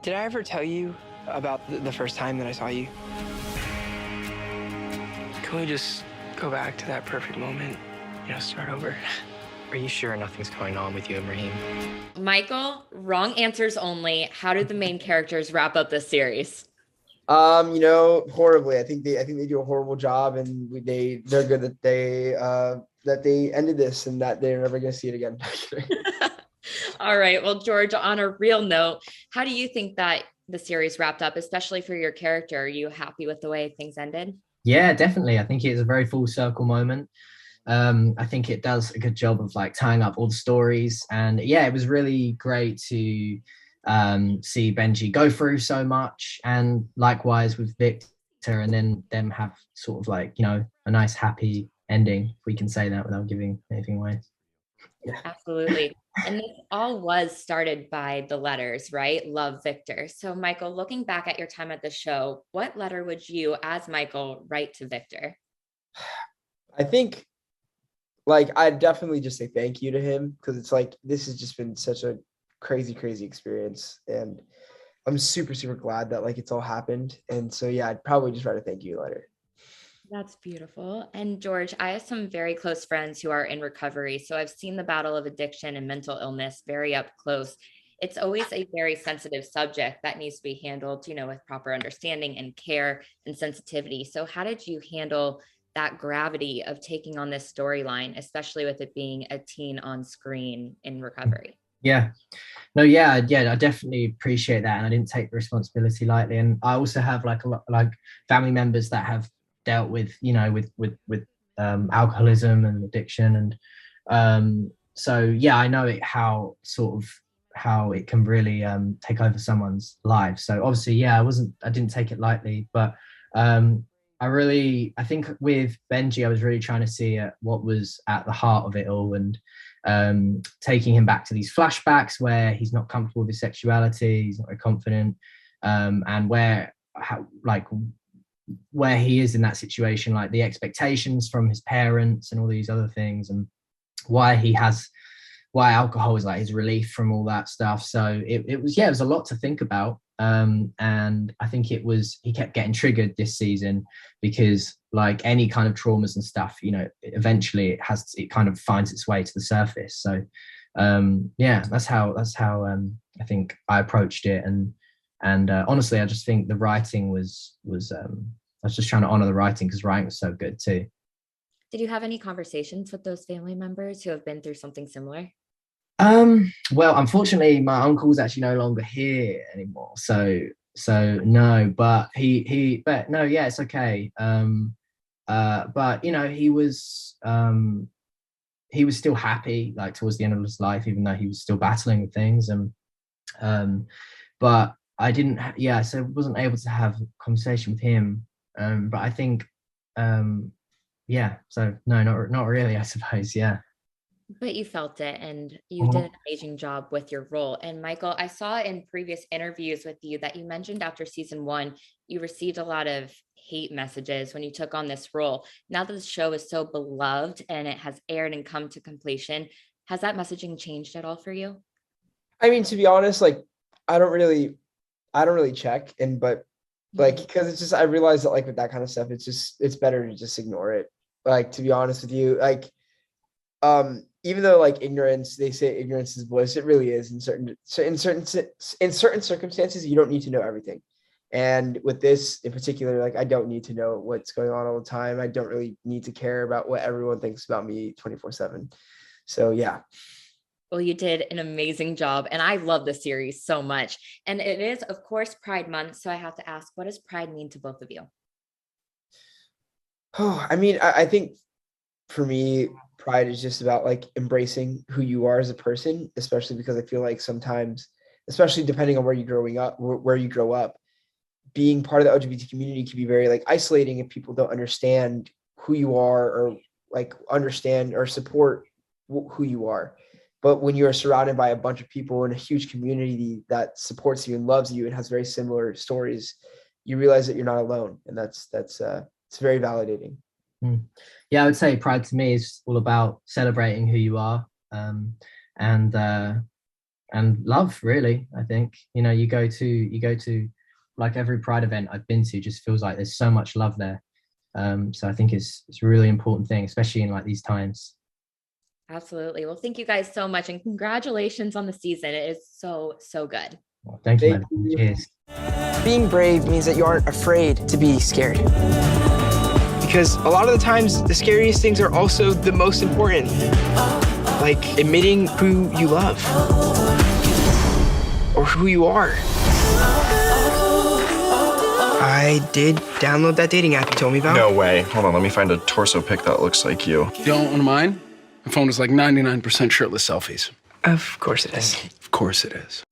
Did I ever tell you about the first time that I saw you? Can we just go back to that perfect moment? Start over. Are you sure nothing's going on with you and Raheem? Michael, wrong answers only. How did the main characters wrap up this series? Horribly. I think they do a horrible job, and they're good that they ended this and that they're never going to see it again. All right. Well, George, on a real note, how do you think that the series wrapped up, especially for your character? Are you happy with the way things ended? Yeah, definitely. I think it's a very full circle moment. I think it does a good job of like tying up all the stories, and yeah, it was really great to see Benji go through so much, and likewise with Victor, and then them have sort of like a nice happy ending, if we can say that without giving anything away. Yeah. Absolutely. And this all was started by the letters, right? Love, Victor. So, Michael, looking back at your time at the show, what letter would you, as Michael, write to Victor? I think, like, I'd definitely just say thank you to him, because it's like this has just been such a crazy experience, and I'm super glad that like it's all happened. And so yeah, I'd probably just write a thank you letter. That's beautiful. And George, I have some very close friends who are in recovery. So I've seen the battle of addiction and mental illness very up close. It's always a very sensitive subject that needs to be handled, with proper understanding and care and sensitivity. So how did you handle that gravity of taking on this storyline, especially with it being a teen on screen in recovery? Yeah. No, yeah, I definitely appreciate that, and I didn't take the responsibility lightly. And I also have like a lot like family members that have dealt with alcoholism and addiction, and so yeah, I know how it can really take over someone's life. So obviously, yeah, I didn't take it lightly, but I think with Benji, I was really trying to see what was at the heart of it all, and taking him back to these flashbacks where he's not comfortable with his sexuality, he's not very confident, and where he is in that situation, like the expectations from his parents and all these other things, and why alcohol is like his relief from all that stuff. So it was a lot to think about. And I think he kept getting triggered this season, because like any kind of traumas and stuff, eventually it kind of finds its way to the surface. So yeah, that's how I think I approached it. And honestly, I just think the writing was I was just trying to honor the writing, because writing was so good too. Did you have any conversations with those family members who have been through something similar? Well, unfortunately, my uncle's actually no longer here anymore. So no, but but no, yeah, it's okay. But he was still happy, like towards the end of his life, even though he was still battling with things. And but I didn't, so wasn't able to have a conversation with him. But I think, so no, not really, I suppose. Yeah. But you felt it, and you did an amazing job with your role. And Michael, I saw in previous interviews with you that you mentioned after season 1, you received a lot of hate messages when you took on this role. Now that the show is so beloved and it has aired and come to completion, has that messaging changed at all for you? I mean, to be honest, like I don't really check, but like, because it's just, I realize that like with that kind of stuff, it's better to just ignore it. Like, to be honest with you, like even though like they say ignorance is bliss, it really is in certain circumstances. You don't need to know everything, and with this in particular, like I don't need to know what's going on all the time. I don't really need to care about what everyone thinks about me 24/7. So yeah. Well, you did an amazing job, and I love the series so much. And it is, of course, Pride Month, so I have to ask, what does Pride mean to both of you? Oh, I mean, I think for me, pride is just about like embracing who you are as a person, especially because I feel like sometimes, especially depending on where you grow up, being part of the LGBT community can be very like isolating if people don't understand who you are, or like understand or support who you are. But when you are surrounded by a bunch of people in a huge community that supports you and loves you and has very similar stories, you realize that you're not alone, and that's it's very validating. Yeah, I would say pride to me is all about celebrating who you are, and love, really. I think, you know, you go to like every Pride event I've been to, just feels like there's so much love there. So I think it's a really important thing, especially in like these times. Absolutely. Well, thank you guys so much, and congratulations on the season. It is so good. Well, thank you. Thank you. Cheers. Being brave means that you aren't afraid to be scared. Because a lot of the times, the scariest things are also the most important. Like admitting who you love or who you are. I did download that dating app you told me about. No way. Hold on, let me find a torso pic that looks like you. You don't want to mind? My phone is like 99% shirtless selfies. Of course it is. Of course it is.